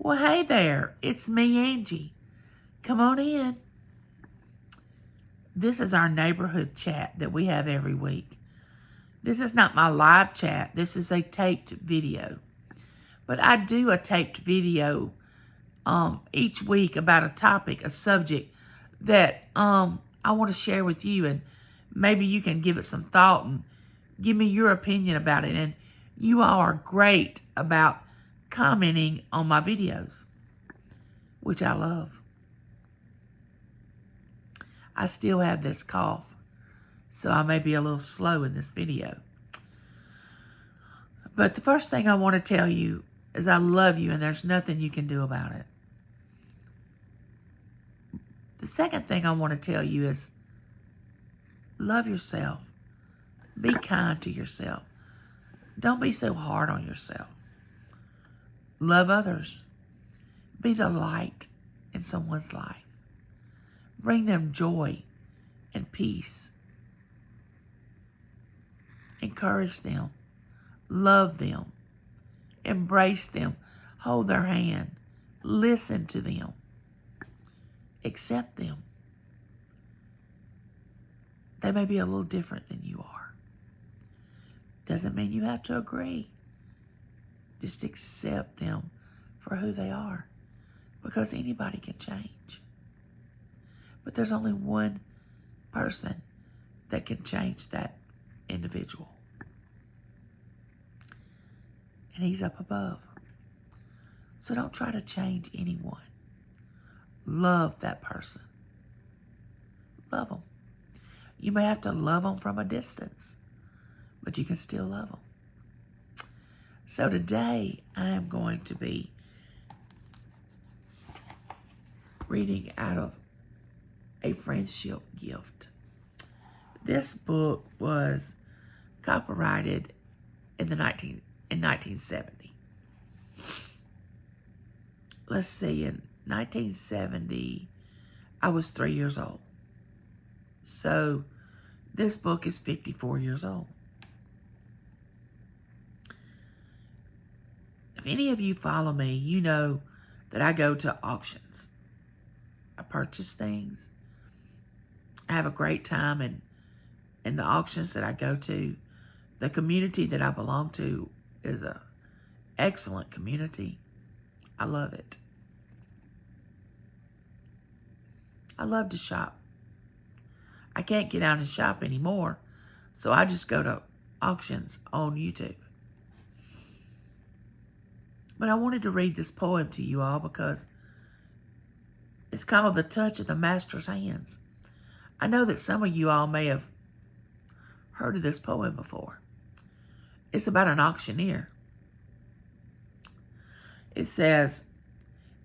Well, hey there, it's me, Angie. Come on in. This is our neighborhood chat that we have every week. This is not my live chat. This is a taped video. But I do a taped video each week about a topic, a subject that I want to share with you, and maybe you can give it some thought and give me your opinion about it. And you all are great about commenting on my videos, which I love. I still have this cough, so I may be a little slow in this video. But the first thing I want to tell you is I love you and there's nothing you can do about it. The second thing I want to tell you is love yourself. Be kind to yourself. Don't be so hard on yourself. Love others. Be the light in someone's life. Bring them joy and peace. Encourage them. Love them. Embrace them. Hold their hand. Listen to them. Accept them. They may be a little different than you are. Doesn't mean you have to agree. Just accept them for who they are, because anybody can change. But there's only one person that can change that individual. And he's up above. So don't try to change anyone. Love that person. Love them. You may have to love them from a distance, but you can still love them. So today I am going to be reading out of A Friendship Gift. This book was copyrighted in 1970. Let's see, in 1970, I was 3 years old. So this book is 54 years old. If any of you follow me, you know that I go to auctions. I purchase things. I have a great time in the auctions that I go to. The community that I belong to is an excellent community. I love it. I love to shop. I can't get out and shop anymore, so I just go to auctions on YouTube. But I wanted to read this poem to you all because it's called The Touch of the Master's Hands. I know that some of you all may have heard of this poem before. It's about an auctioneer. It says,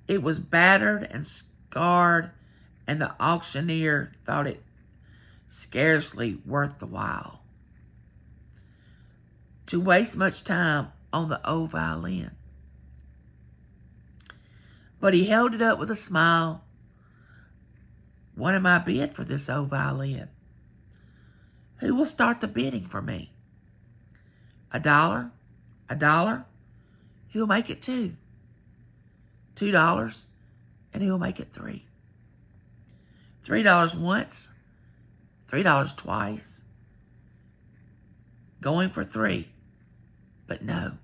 "It was battered and scarred, and the auctioneer thought it scarcely worth the while to waste much time on the old violin. But he held it up with a smile. What am I bid for this old violin? Who will start the bidding for me? $1? $1? Who'll make it $2? $2? And who'll make it $3? $3 once? $3 twice? Going for $3. But no.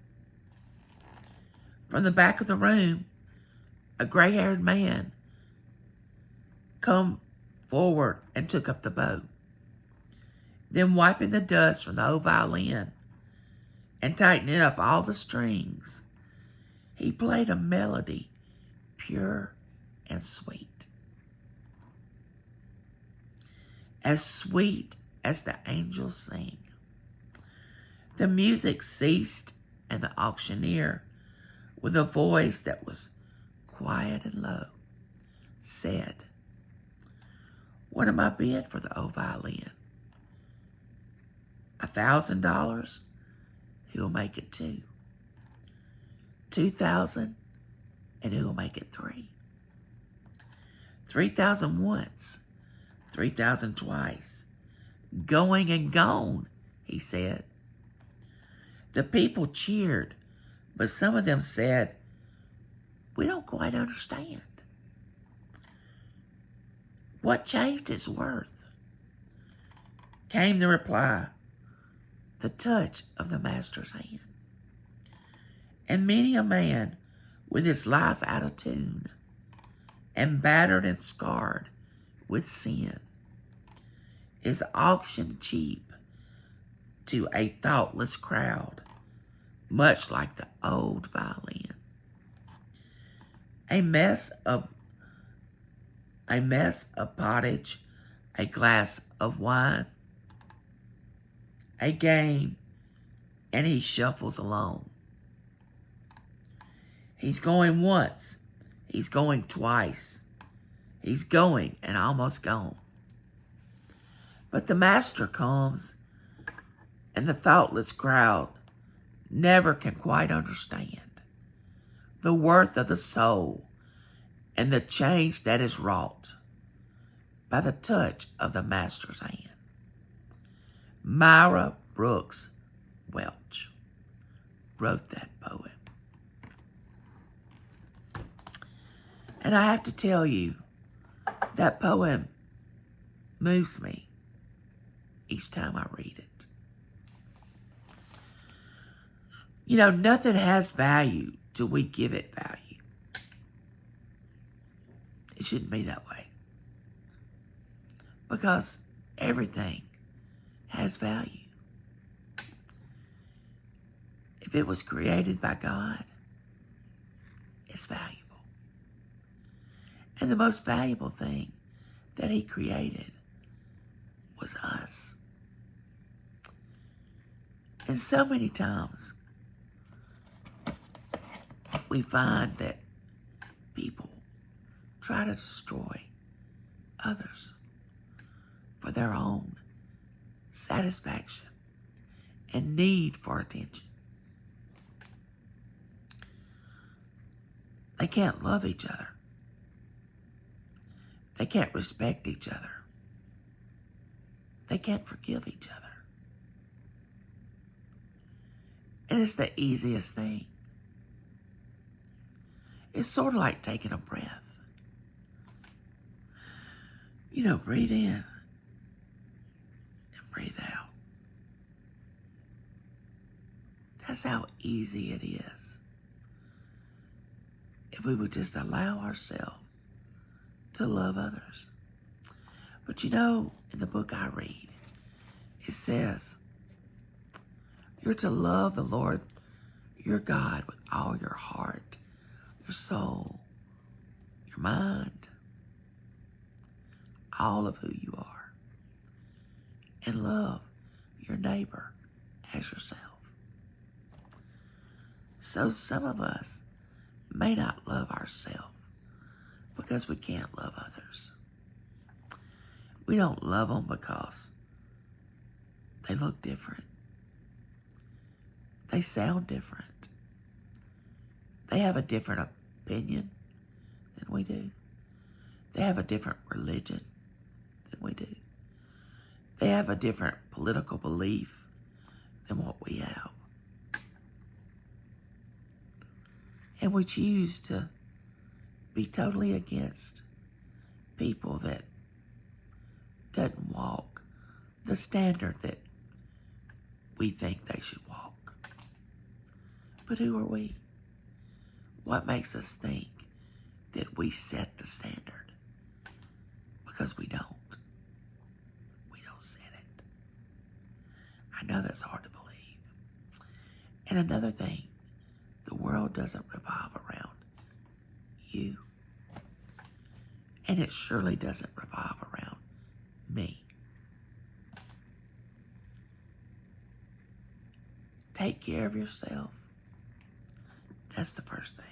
From the back of the room, a gray-haired man come forward and took up the bow. Then wiping the dust from the old violin and tightening up all the strings, he played a melody pure and sweet. As sweet as the angels sing. The music ceased, and the auctioneer, with a voice that was quiet and low, said, what am I bid for the old violin? $1,000? He'll make it $2. $2,000? And he'll make it $3. $3,000 once, $3,000 twice. Going and gone, he said. The people cheered, but some of them said, we don't quite understand. What changed its worth? Came the reply, the touch of the Master's hand. And many a man with his life out of tune and battered and scarred with sin is auctioned cheap to a thoughtless crowd, much like the old violin. A mess of pottage, a glass of wine, a game, and he shuffles along. He's going once, he's going twice, he's going and almost gone. But the Master comes, and the thoughtless crowd never can quite understand the worth of the soul and the change that is wrought by the touch of the Master's hand. Myra Brooks Welch wrote that poem. And I have to tell you, that poem moves me each time I read it. You know, nothing has value till we give it value. It shouldn't be that way. Because everything has value. If it was created by God, it's valuable. And the most valuable thing that He created was us. And so many times we find that people try to destroy others for their own satisfaction and need for attention. They can't love each other. They can't respect each other. They can't forgive each other. And it's the easiest thing. It's sort of like taking a breath. You know, breathe in and breathe out. That's how easy it is. If we would just allow ourselves to love others. But you know, in the book I read, it says, you're to love the Lord your God with all your heart, your soul, your mind, all of who you are, and love your neighbor as yourself. So some of us may not love ourselves because we can't love others. We don't love them because they look different. They sound different. They have a different opinion than we do. They have a different religion than we do. They have a different political belief than what we have. And we choose to be totally against people that doesn't walk the standard that we think they should walk. But who are we? What makes us think that we set the standard? Because we don't. We don't set it. I know that's hard to believe. And another thing, the world doesn't revolve around you. And it surely doesn't revolve around me. Take care of yourself. That's the first thing.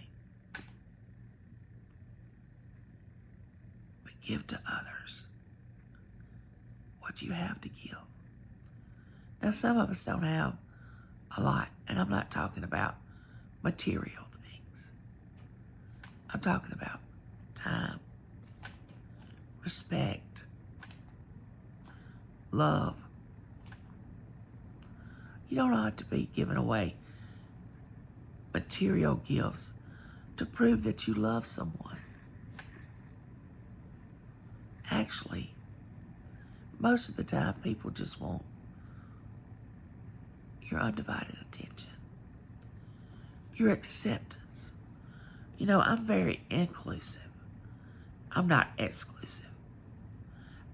But give to others what you have to give. Now, some of us don't have a lot, and I'm not talking about material things. I'm talking about time, respect, love. You don't have to be giving away material gifts to prove that you love someone. Actually, most of the time people just want your undivided attention, your acceptance. You know, I'm very inclusive. I'm not exclusive.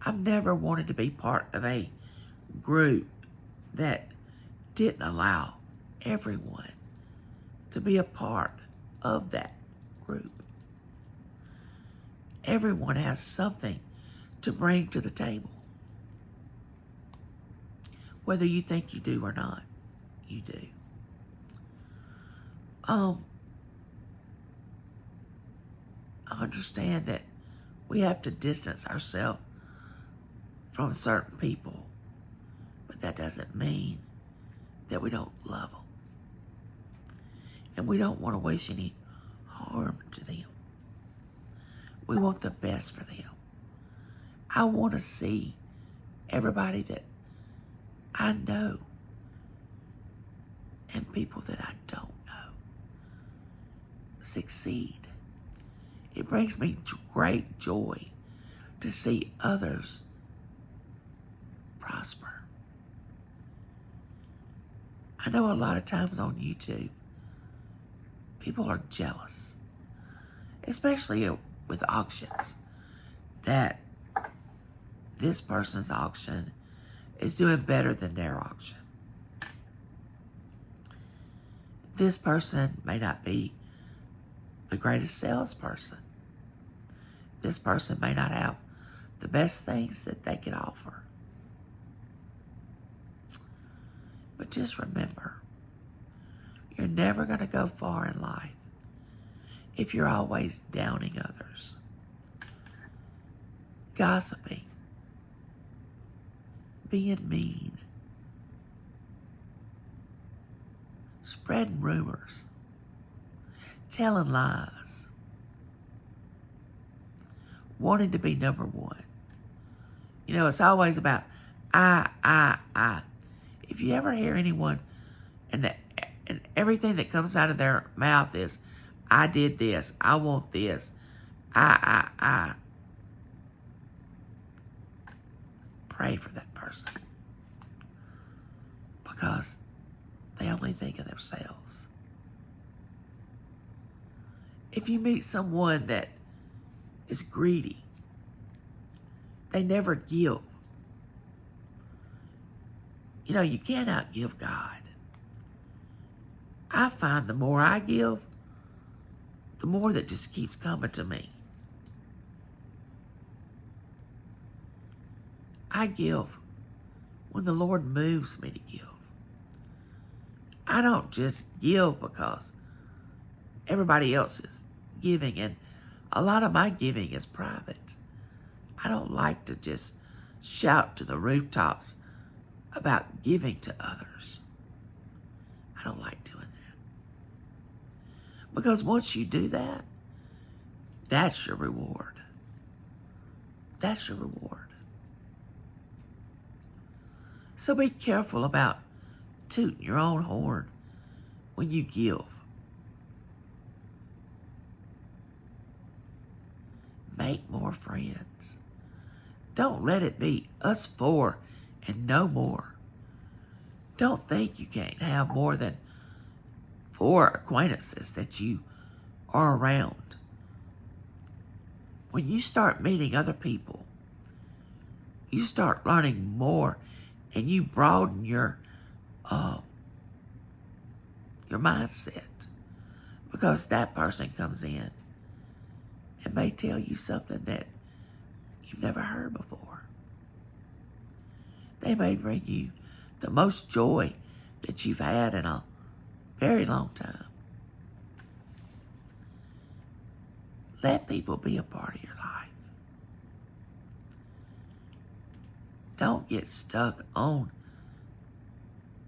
I've never wanted to be part of a group that didn't allow everyone to be a part of that group. Everyone has something to bring to the table. Whether you think you do or not, you do. I understand that we have to distance ourselves from certain people, but that doesn't mean that we don't love them. And we don't want to wish any harm to them. We want the best for them. I want to see everybody that I know and people that I don't know succeed. It brings me great joy to see others prosper. I know a lot of times on YouTube, people are jealous, especially with auctions, that this person's auction is doing better than their auction. This person may not be the greatest salesperson. This person may not have the best things that they could offer. But just remember, you're never going to go far in life if you're always downing others, gossiping, being mean, spreading rumors, telling lies, wanting to be number one. You know, it's always about I. If you ever hear anyone and everything that comes out of their mouth is, I did this, I want this, I. Pray for that person, because they only think of themselves. If you meet someone that is greedy, they never give. You know, you can't outgive God. I find the more I give, the more that just keeps coming to me. I give when the Lord moves me to give. I don't just give because everybody else is giving, and a lot of my giving is private. I don't like to just shout to the rooftops about giving to others. I don't like doing that. Because once you do that, that's your reward. That's your reward. So be careful about tooting your own horn when you give. Make more friends. Don't let it be us four and no more. Don't think you can't have more than 4 acquaintances that you are around. When you start meeting other people, you start learning more, and you broaden your mindset, because that person comes in and may tell you something that you've never heard before. They may bring you the most joy that you've had in a very long time. Let people be a part of your life. Don't get stuck on,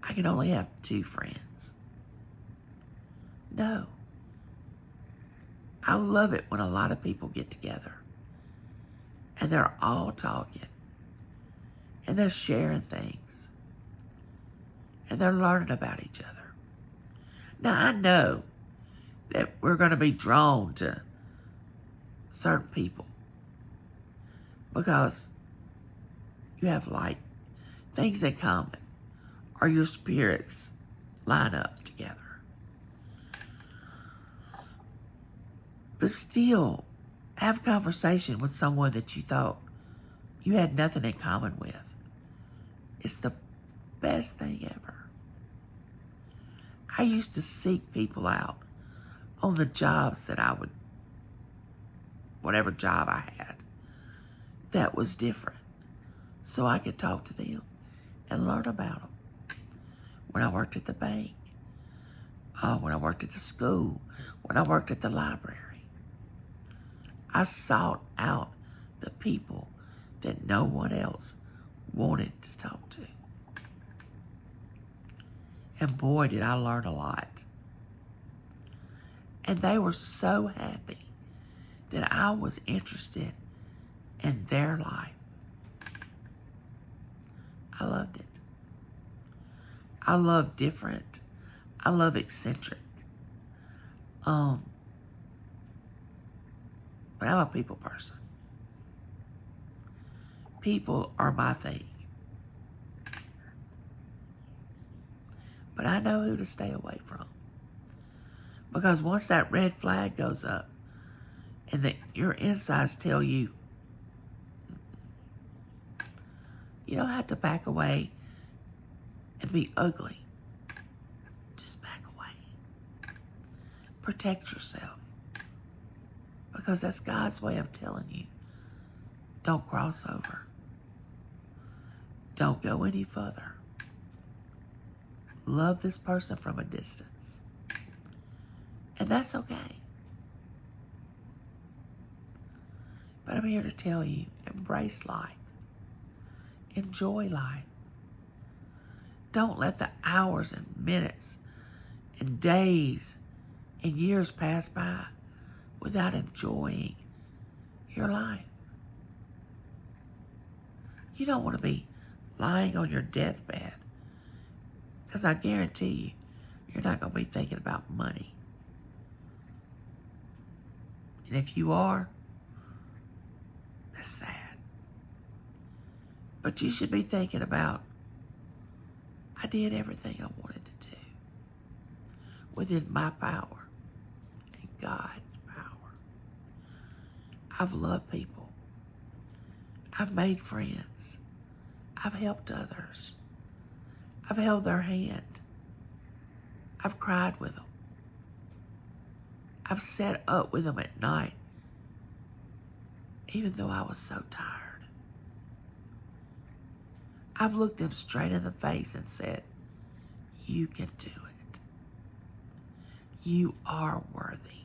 I can only have 2 friends. No. I love it when a lot of people get together and they're all talking and they're sharing things and they're learning about each other. Now, I know that we're going to be drawn to certain people because you have like things in common, or your spirits line up together. But still, have a conversation with someone that you thought you had nothing in common with. It's the best thing ever. I used to seek people out on the jobs that I would, whatever job I had, that was different, so I could talk to them and learn about them. When I worked at the bank, when I worked at the school, when I worked at the library, I sought out the people that no one else wanted to talk to. And boy, did I learn a lot. And they were so happy that I was interested in their life. I loved it. I love different. I love eccentric. But I'm a people person. People are my thing. But I know who to stay away from. Because once that red flag goes up and your insides tell you, you don't have to back away and be ugly. Just back away. Protect yourself. Because that's God's way of telling you, don't cross over. Don't go any further. Love this person from a distance. And that's okay. But I'm here to tell you, embrace life. Enjoy life. Don't let the hours and minutes and days and years pass by without enjoying your life. You don't want to be lying on your deathbed, because I guarantee you, you're not going to be thinking about money. And if you are, that's sad. But you should be thinking about, I did everything I wanted to do within my power and God's power. I've loved people. I've made friends. I've helped others. I've held their hand. I've cried with them. I've sat up with them at night, even though I was so tired. I've looked them straight in the face and said, you can do it. You are worthy.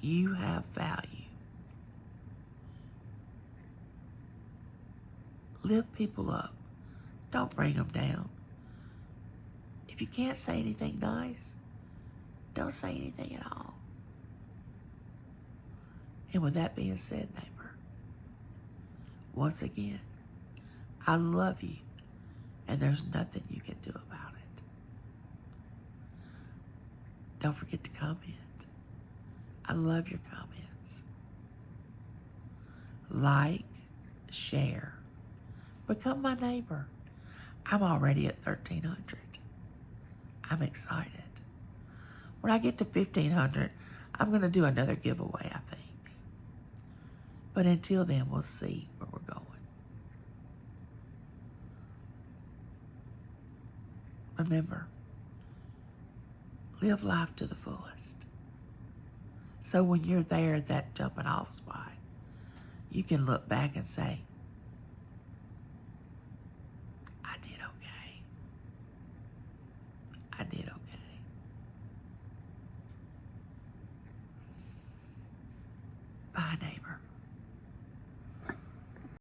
You have value. Lift people up. Don't bring them down. If you can't say anything nice, don't say anything at all. And with that being said, neighbor, once again, I love you, and there's nothing you can do about it. Don't forget to comment. I love your comments. Like, share, become my neighbor. I'm already at 1,300. I'm excited. When I get to 1,500, I'm going to do another giveaway, I think. But until then, we'll see where we're going. Remember, live life to the fullest. So when you're there at that jumping off spot, you can look back and say,